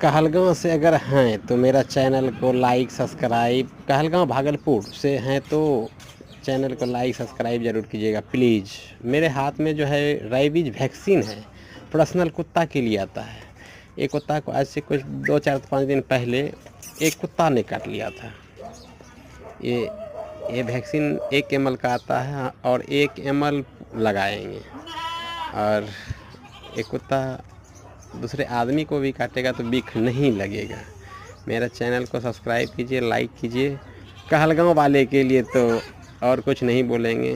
कहलगांव से अगर हैं तो मेरा चैनल को लाइक सब्सक्राइब, कहलगांव भागलपुर से हैं तो चैनल को लाइक सब्सक्राइब ज़रूर कीजिएगा प्लीज़। मेरे हाथ में जो है रेबीज वैक्सीन है, पर्सनल कुत्ता के लिए आता है। एक कुत्ता को आज से कुछ 2-4-5 दिन पहले एक कुत्ता ने काट लिया था। ये वैक्सीन 1 ml का आता है और 1 ml लगाएंगे, और एक कुत्ता दूसरे आदमी को भी काटेगा तो बिख नहीं लगेगा। मेरा चैनल को सब्सक्राइब कीजिए, लाइक कीजिए। कहलगांव वाले के लिए तो और कुछ नहीं बोलेंगे।